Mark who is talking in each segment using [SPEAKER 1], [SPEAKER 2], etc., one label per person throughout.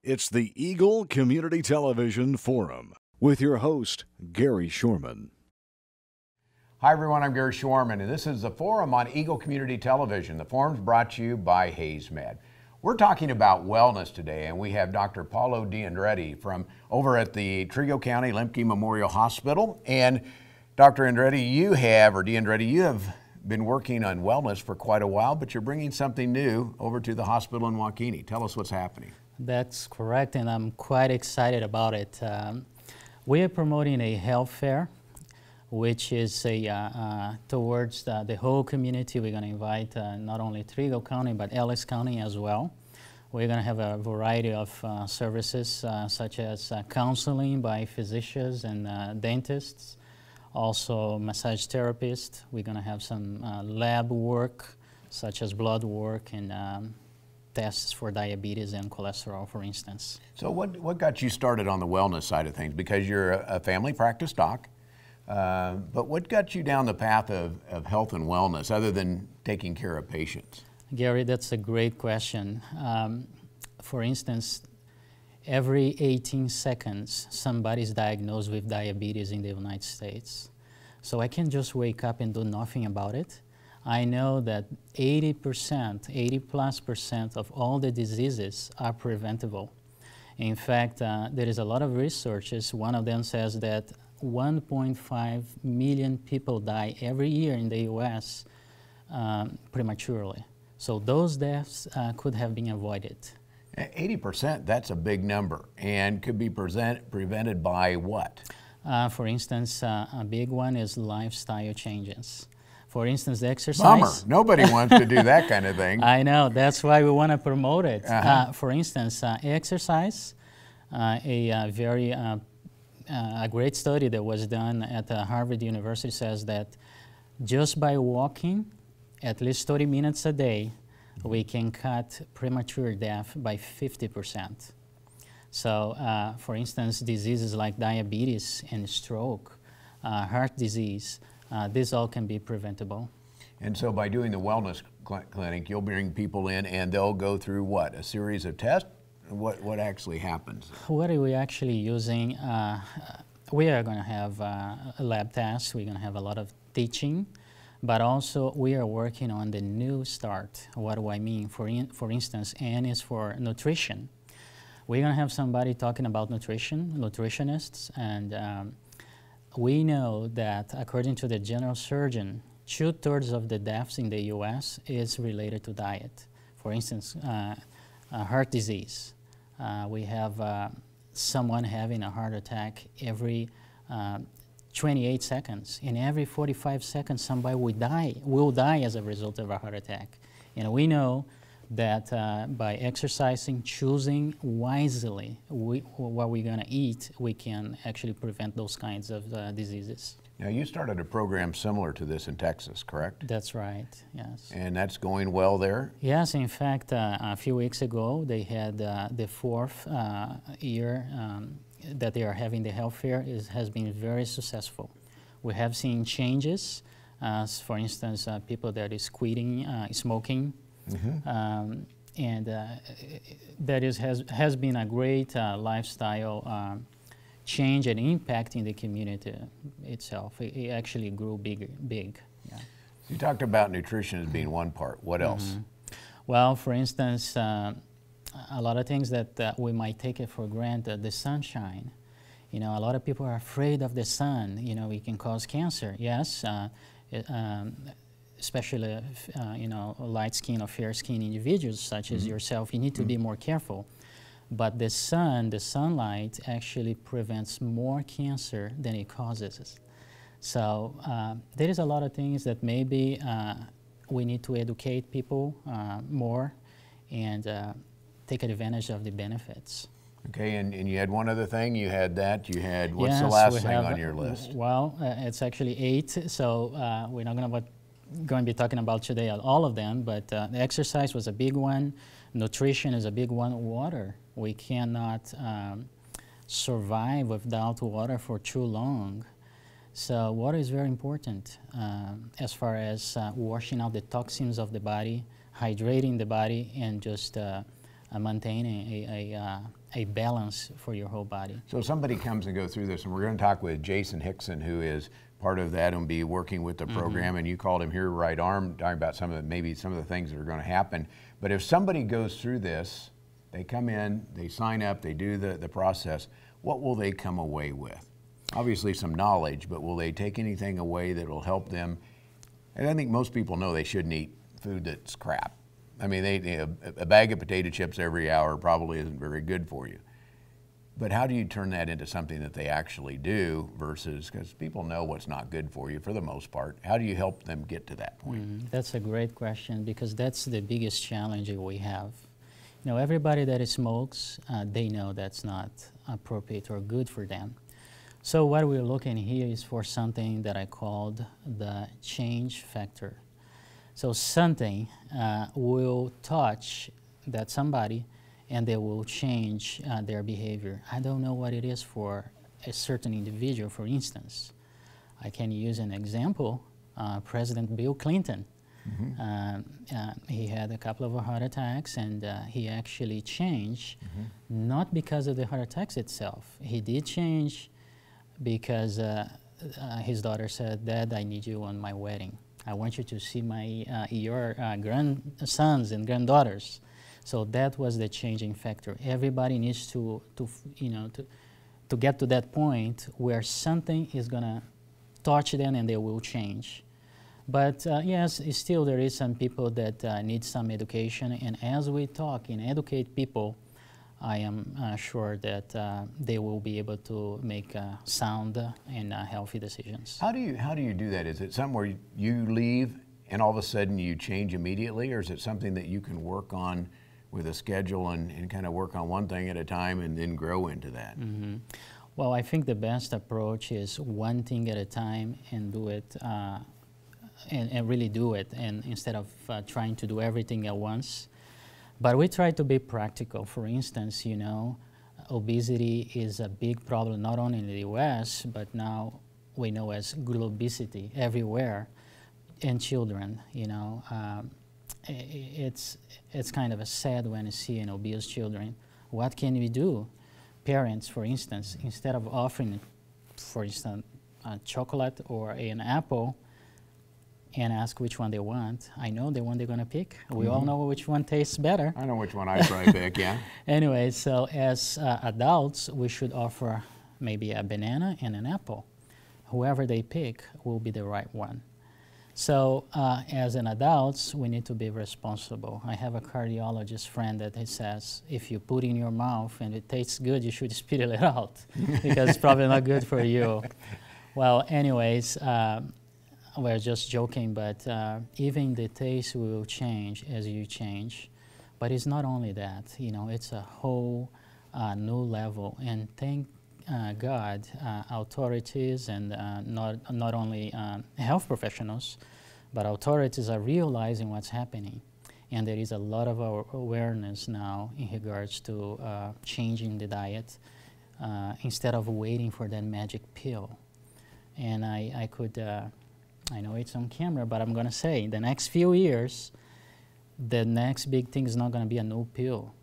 [SPEAKER 1] It's the Eagle Community Television Forum with your host, Gary Shorman.
[SPEAKER 2] Hi everyone, I'm Gary Shorman, and this is the Forum on Eagle Community Television. The Forum's brought to you by HaysMed. We're talking about wellness today, and we have Dr. Paulo Andrade from over at the Trego County Lemke Memorial Hospital. And Dr. Andrade, you have been working on wellness for quite a while, but you're bringing something new over to the hospital in Waukene. Tell us what's happening.
[SPEAKER 3] That's correct, and I'm quite excited about it. We are promoting a health fair, which is towards the whole community. We're going to invite not only Trego County, but Ellis County as well. We're going to have a variety of services, such as counseling by physicians and dentists, also massage therapists. We're going to have some lab work, such as blood work and tests for diabetes and cholesterol, for instance.
[SPEAKER 2] So what got you started on the wellness side of things? Because you're a family practice doc, but what got you down the path of health and wellness other than taking care of patients?
[SPEAKER 3] Gary, that's a great question. For instance, every 18 seconds, somebody's diagnosed with diabetes in the United States. So I can't just wake up and do nothing about it. I know that 80+% of all the diseases are preventable. In fact, there is a lot of researches. One of them says that 1.5 million people die every year in the U.S. Prematurely. So those deaths could have been avoided.
[SPEAKER 2] 80%, that's a big number, and could be prevented by what?
[SPEAKER 3] For instance, a big one is lifestyle changes. For instance, exercise.
[SPEAKER 2] Bummer. Nobody wants to do that kind of thing.
[SPEAKER 3] I know. That's why we want to promote it. For instance, exercise. A great study that was done at Harvard University says that just by walking at least 30 minutes a day, we can cut premature death by 50%. So, for instance, diseases like diabetes and stroke, heart disease, this all can be preventable.
[SPEAKER 2] And so by doing the wellness clinic, you'll bring people in and they'll go through what? A series of tests? What actually happens?
[SPEAKER 3] What are we actually using? We are going to have lab tests. We're going to have a lot of teaching. But also we are working on the new start. What do I mean? For instance, N is for nutrition. We're going to have somebody talking about nutrition, nutritionists, and we know that according to the general surgeon, 2/3 of the deaths in the U.S. is related to diet. For instance, heart disease. We have someone having a heart attack every 28 seconds. In every 45 seconds, somebody will die as a result of a heart attack. And we know that by exercising, choosing wisely what we're going to eat, we can actually prevent those kinds of diseases.
[SPEAKER 2] Now, you started a program similar to this in Texas, correct?
[SPEAKER 3] That's right, yes.
[SPEAKER 2] And that's going well there?
[SPEAKER 3] Yes, in fact, a few weeks ago, they had the 4th year that they are having the health fair has been very successful. We have seen changes, for instance, people that is quitting smoking, and that has been a great lifestyle change and impact in the community itself. It actually grew big. Yeah.
[SPEAKER 2] You talked about nutrition as being one part. What else?
[SPEAKER 3] Well, for instance, a lot of things that we might take it for granted. The sunshine. You know, a lot of people are afraid of the sun. You know, it can cause cancer. Yes, especially you know, light skin or fair skin individuals such as yourself. You need to be more careful. But the sunlight actually prevents more cancer than it causes. So there is a lot of things that maybe we need to educate people more and take advantage of the benefits.
[SPEAKER 2] Okay, and you had one other thing. You had what's the last thing on your list?
[SPEAKER 3] Well, it's actually 8, so we're not going to be talking about today all of them, but the exercise was a big one. Nutrition is a big one. Water. We cannot survive without water for too long. So water is very important as far as washing out the toxins of the body, hydrating the body, and just maintaining a balance for your whole body.
[SPEAKER 2] So somebody comes and goes through this, and we're going to talk with Jason Hickson, who is part of that and be working with the program, and you called him here right arm, talking about maybe some of the things that are going to happen. But if somebody goes through this, they come in, they sign up, they do the process, what will they come away with? Obviously some knowledge, but will they take anything away that will help them? And I think most people know they shouldn't eat food that's crap. I mean, a bag of potato chips every hour probably isn't very good for you. But how do you turn that into something that they actually do versus, because people know what's not good for you for the most part, how do you help them get to that point?
[SPEAKER 3] That's a great question, because that's the biggest challenge that we have. You know, everybody that smokes, they know that's not appropriate or good for them. So what we're looking here is for something that I called the change factor. So something will touch that somebody and they will change their behavior. I don't know what it is for a certain individual. For instance, I can use an example, President Bill Clinton. He had a couple of heart attacks, and he actually changed, not because of the heart attacks itself. He did change because his daughter said, "Dad, I need you on my wedding. I want you to see your grandsons and granddaughters." So that was the changing factor. Everybody needs to get to that point where something is gonna touch them and they will change. But yes, still there is some people that need some education, and as we talk and educate people, I am sure that they will be able to make sound and healthy decisions.
[SPEAKER 2] How do you do that? Is it something where you leave and all of a sudden you change immediately, or is it something that you can work on with a schedule and kind of work on one thing at a time and then grow into that?
[SPEAKER 3] Well, I think the best approach is one thing at a time and do it, and really do it, and instead of trying to do everything at once. But we try to be practical. For instance, you know, obesity is a big problem not only in the US, but now we know as globesity everywhere in children. You know, it's kind of sad when you see obese children. What can we do? Parents, for instance, instead of offering, for instance, a chocolate or an apple, and ask which one they want. I know the one they're going to pick. We all know which one tastes better.
[SPEAKER 2] I know which one I'd probably pick, yeah.
[SPEAKER 3] Anyway, so as adults, we should offer maybe a banana and an apple. Whoever they pick will be the right one. So as an adults, we need to be responsible. I have a cardiologist friend that he says, if you put in your mouth and it tastes good, you should spit it out because it's probably not good for you. Well, anyways, we're just joking, but even the taste will change as you change. But it's not only that, you know, it's a whole new level. And thank God, authorities and not only health professionals, but authorities are realizing what's happening. And there is a lot of awareness now in regards to changing the diet instead of waiting for that magic pill. And I know it's on camera, but I'm going to say, the next few years, the next big thing is not going to be a new pill.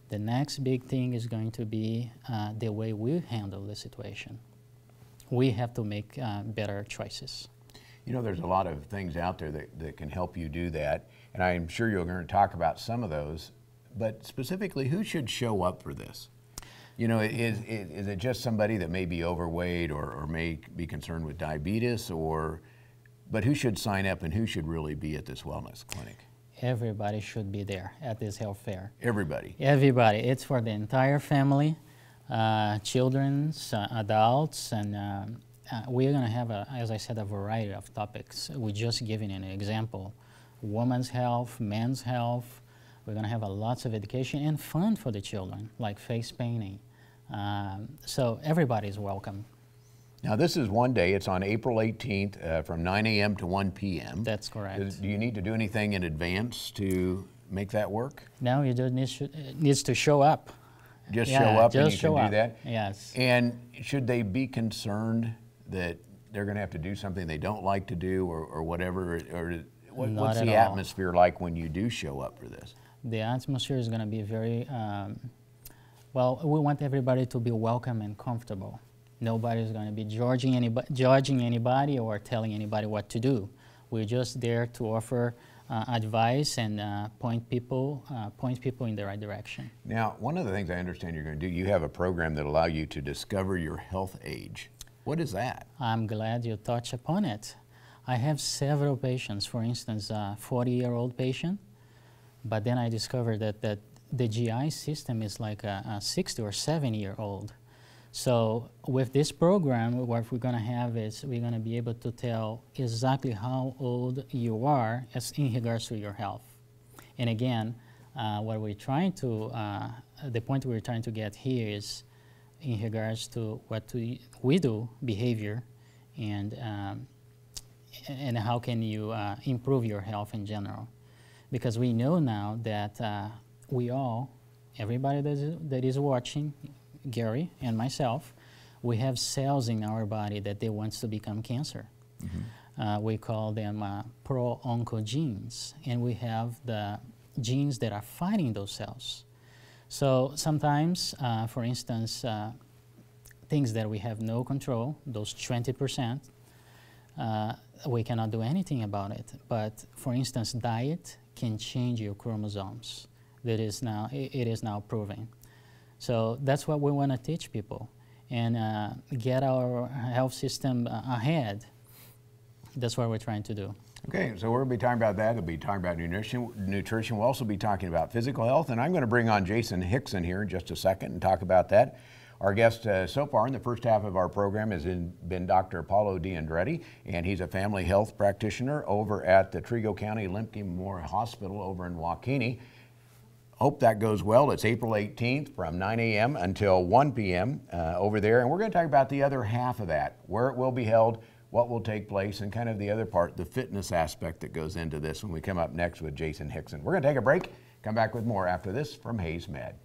[SPEAKER 3] The next big thing is going to be the way we handle the situation. We have to make better choices.
[SPEAKER 2] You know, there's a lot of things out there that can help you do that, and I'm sure you're going to talk about some of those, but specifically, who should show up for this? You know, is it just somebody that may be overweight or may be concerned with diabetes, but who should sign up and who should really be at this wellness clinic?
[SPEAKER 3] Everybody should be there at this health fair.
[SPEAKER 2] Everybody?
[SPEAKER 3] Everybody. It's for the entire family, children, adults, and we're going to have, as I said, a variety of topics. We're just giving an example. Women's health, men's health. We're going to have lots of education and fun for the children, like face painting. So everybody's welcome.
[SPEAKER 2] Now this is one day, it's on April 18th from 9 a.m. to 1 p.m.
[SPEAKER 3] That's correct.
[SPEAKER 2] Do you need to do anything in advance to make that work?
[SPEAKER 3] No, you just needs to show up.
[SPEAKER 2] Just show up and you can do that?
[SPEAKER 3] Yes.
[SPEAKER 2] And should they be concerned that they're going to have to do something they don't like to do or whatever? Or what's the atmosphere like when you do show up for this?
[SPEAKER 3] The atmosphere is going to be very, well, we want everybody to be welcome and comfortable. Nobody's going to be judging anybody or telling anybody what to do. We're just there to offer advice and point people in the right direction.
[SPEAKER 2] Now, one of the things I understand you're going to do, you have a program that allows you to discover your health age. What is that?
[SPEAKER 3] I'm glad you touched upon it. I have several patients, for instance, a 40-year-old patient, but then I discovered that the GI system is like a 60 or 70-year-old. So with this program, what we're going to have is we're going to be able to tell exactly how old you are as in regards to your health. And again, what we're trying to, the point we're trying to get here is in regards to what we do, behavior, and how can you improve your health in general. Because we know now that we all, everybody that is watching, Gary and myself, we have cells in our body that they want to become cancer. Mm-hmm. We call them pro-oncogenes, and we have the genes that are fighting those cells. So sometimes, for instance, things that we have no control, those 20%, we cannot do anything about it. But for instance, diet can change your chromosomes. It is now proven. So that's what we want to teach people and get our health system ahead. That's what we're trying to do.
[SPEAKER 2] Okay, so we'll be talking about that. We'll be talking about nutrition. We'll also be talking about physical health, and I'm going to bring on Jason Hickson here in just a second and talk about that. Our guest so far in the first half of our program has been Dr. Paulo Andrade, and he's a family health practitioner over at the Trego County Lemke Memorial Hospital over in Waukene. Hope that goes well. It's April 18th from 9 a.m. until 1 p.m. Over there, and we're going to talk about the other half of that, where it will be held, what will take place, and kind of the other part, the fitness aspect that goes into this when we come up next with Jason Hickson. We're going to take a break, come back with more after this from Hayes Med.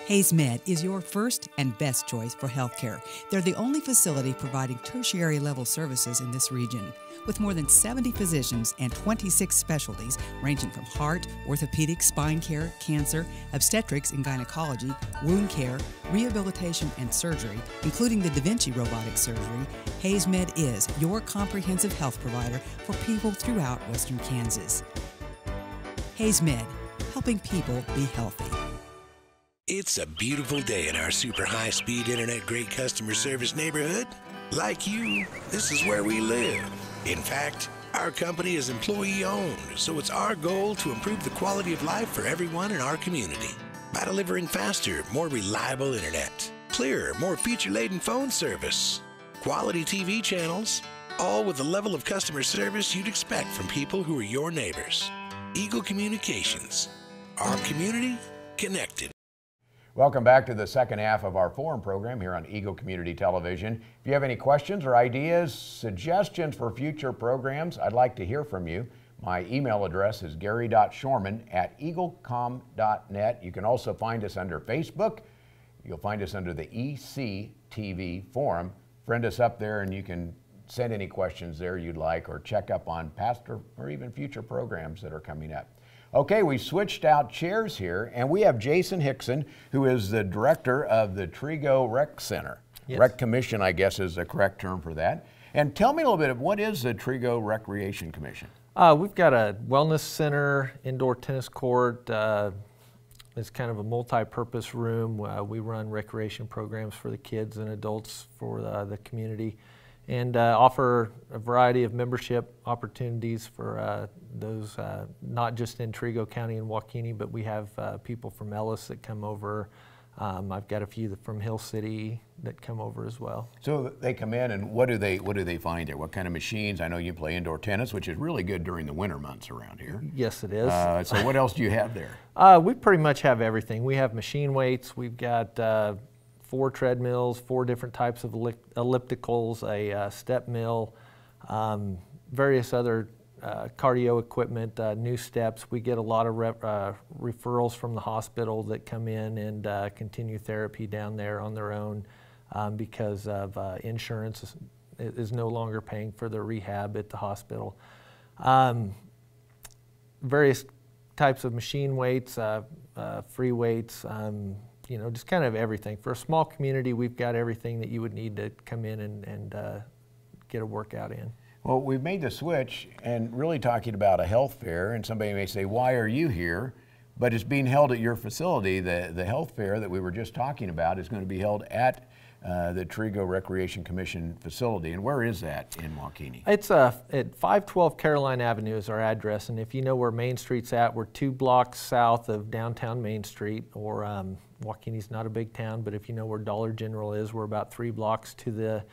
[SPEAKER 4] Hayes Med is your first and best choice for healthcare. They're the only facility providing tertiary level services in this region. With more than 70 physicians and 26 specialties ranging from heart, orthopedic, spine care, cancer, obstetrics and gynecology, wound care, rehabilitation and surgery, including the Da Vinci robotic surgery, Hayes Med is your comprehensive health provider for people throughout Western Kansas. Hayes Med, helping people be healthy.
[SPEAKER 5] It's a beautiful day in our super high-speed internet great customer service neighborhood. Like you, this is where we live. In fact, our company is employee-owned, so it's our goal to improve the quality of life for everyone in our community by delivering faster, more reliable internet, clearer, more feature-laden phone service, quality TV channels, all with the level of customer service you'd expect from people who are your neighbors. Eagle Communications, our community connected.
[SPEAKER 2] Welcome back to the second half of our forum program here on Eagle Community Television. If you have any questions or ideas, suggestions for future programs, I'd like to hear from you. My email address is gary.shorman@eaglecom.net. You can also find us under Facebook. You'll find us under the ECTV Forum. Friend us up there and you can send any questions there you'd like or check up on past or even future programs that are coming up. Okay, we switched out chairs here, and we have Jason Hickson, who is the director of the Trego Rec Center. Yes. Rec Commission, I guess, is the correct term for that. And tell me a little bit of what is the Trego Recreation Commission?
[SPEAKER 6] We've got a wellness center, indoor tennis court. It's kind of a multi-purpose room. We run recreation programs for the kids and adults for the community, and offer a variety of membership opportunities for those, not just in Trego County and Waukene, but we have people from Ellis that come over. I've got a few from Hill City that come over as well. So
[SPEAKER 2] they come in, and what do they find there? What kind of machines? I know you play indoor tennis, which is really good during the winter months around here.
[SPEAKER 6] Yes, it is.
[SPEAKER 2] So what else do you have there?
[SPEAKER 6] We pretty much have everything. We have machine weights. We've got 4 treadmills, 4 different types of ellipticals, a step mill, various other cardio equipment, new steps. We get a lot of referrals from the hospital that come in and continue therapy down there on their own because of insurance is no longer paying for the rehab at the hospital. Various types of machine weights, free weights, you know, just kind of everything. For a small community, we've got everything that you would need to come in and get a workout in.
[SPEAKER 2] Well, we've made the switch and really talking about a health fair, and somebody may say, why are you here? But it's being held at your facility. The health fair that we were just talking about is going to be held at the Trego Recreation Commission facility. And where is that in Waukene?
[SPEAKER 6] It's at 512 Caroline Avenue is our address, and if you know where Main Street's at, we're 2 blocks south of downtown Main Street, or Waukene's not a big town, but if you know where Dollar General is, we're about 3 blocks to the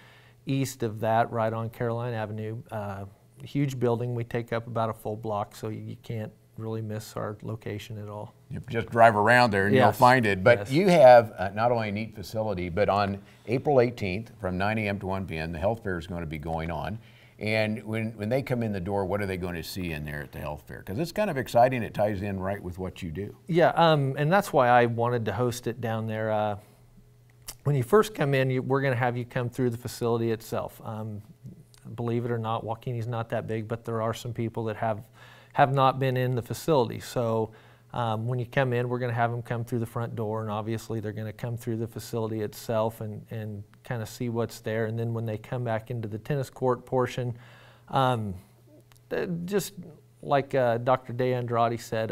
[SPEAKER 6] east of that, right on Caroline Avenue. Huge building. We take up about a full block, so you can't really miss our location at all.
[SPEAKER 2] You just drive around there and
[SPEAKER 6] Yes.
[SPEAKER 2] you'll find it. But
[SPEAKER 6] Yes.
[SPEAKER 2] you have not only a neat facility, but on April 18th from 9 a.m. to 1 p.m., the health fair is going to be going on. And when they come in the door, what are they going to see in there at the health fair? Because it's kind of exciting. It ties in right with what you do.
[SPEAKER 6] Yeah, and that's why I wanted to host it down there. When you first come in, we're going to have you come through the facility itself. Believe it or not, Waukene's not that big, but there are some people that have not been in the facility. So when you come in, we're going to have them come through the front door, and obviously they're going to come through the facility itself and kind of see what's there. And then when they come back into the tennis court portion, just like Dr. Andrade said,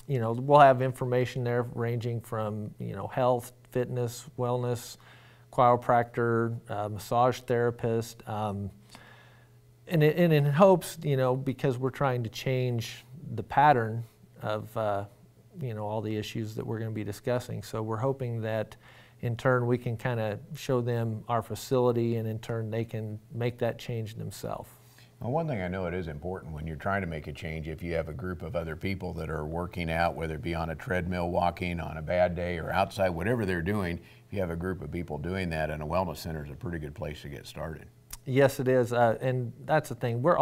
[SPEAKER 6] you know, we'll have information there ranging from, you know, health, fitness, wellness, chiropractor, massage therapist, and in hopes, you know, because we're trying to change the pattern of, you know, all the issues that we're going to be discussing. So we're hoping that in turn we can kind of show them our facility, and in turn they can make that change themselves.
[SPEAKER 2] Well, one thing I know it is important when you're trying to make a change, if you have a group of other people that are working out, whether it be on a treadmill, walking on a bad day, or outside, whatever they're doing, if you have a group of people doing that, and a wellness center is a pretty good place to get started.
[SPEAKER 6] Yes, it is, and that's the thing. We're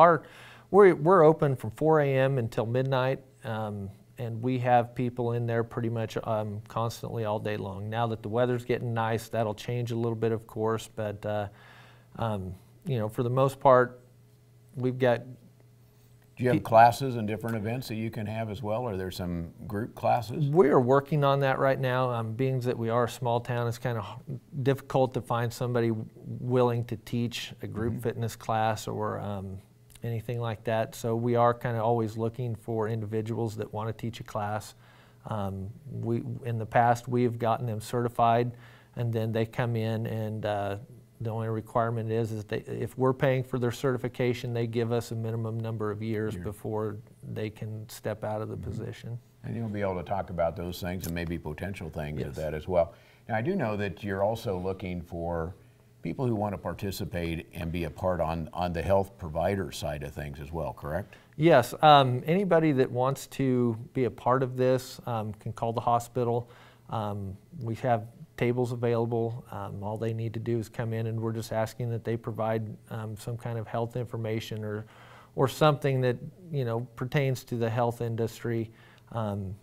[SPEAKER 6] open from 4 a.m. until midnight, and we have people in there pretty much constantly all day long. Now that the weather's getting nice, that'll change a little bit, of course, but you know, for the most part, we've got.
[SPEAKER 2] Do you have classes and different events that you can have as well? Are there some group classes?
[SPEAKER 6] We are working on that right now. Being that we are a small town, it's kind of difficult to find somebody willing to teach a group fitness class or anything like that. So we are kind of always looking for individuals that want to teach a class. In the past, we have gotten them certified, and then they come in, and the only requirement is if we're paying for their certification, they give us a minimum number of years before they can step out of the position.
[SPEAKER 2] And you'll be able to talk about those things and maybe potential things of that as well. Now, I do know that you're also looking for people who want to participate and be a part on the health provider side of things as well, correct?
[SPEAKER 6] Yes. Anybody that wants to be a part of this can call the hospital. We have tables available. All they need to do is come in, and we're just asking that they provide some kind of health information or something that, you know, pertains to the health industry, and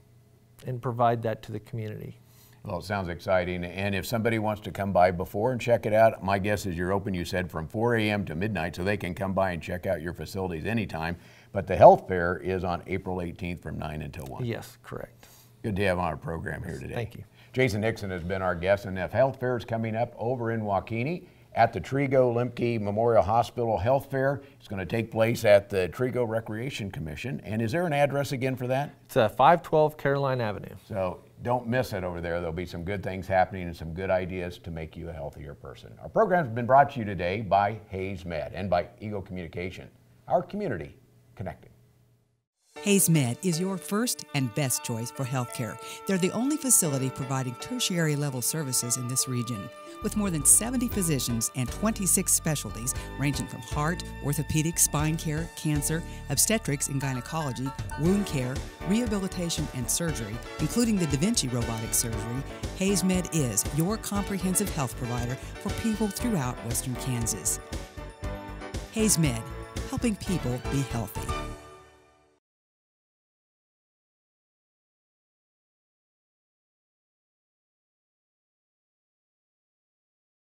[SPEAKER 6] provide that to the community.
[SPEAKER 2] Well, it sounds exciting, and if somebody wants to come by before and check it out, my guess is you're open, you said, from 4 a.m. to midnight, so they can come by and check out your facilities anytime. But the health fair is on April 18th from 9 until 1.
[SPEAKER 6] Yes, correct.
[SPEAKER 2] Good to have on our program here today.
[SPEAKER 6] Thank you.
[SPEAKER 2] Jason Hickson has been our guest, and the health fair is coming up over in Waukene at the Trego Lemke Memorial Hospital Health Fair. It's going to take place at the Trego Recreation Commission. And is there an address again for that?
[SPEAKER 6] It's 512 Caroline Avenue.
[SPEAKER 2] So don't miss it over there. There'll be some good things happening and some good ideas to make you a healthier person. Our program has been brought to you today by Hayes Med and by Eagle Communication, our community connected.
[SPEAKER 4] Hayes Med is your first and best choice for healthcare. They're the only facility providing tertiary level services in this region. With more than 70 physicians and 26 specialties ranging from heart, orthopedic, spine care, cancer, obstetrics and gynecology, wound care, rehabilitation and surgery, including the Da Vinci robotic surgery, Hayes Med is your comprehensive health provider for people throughout Western Kansas. Hayes Med, helping people be healthy.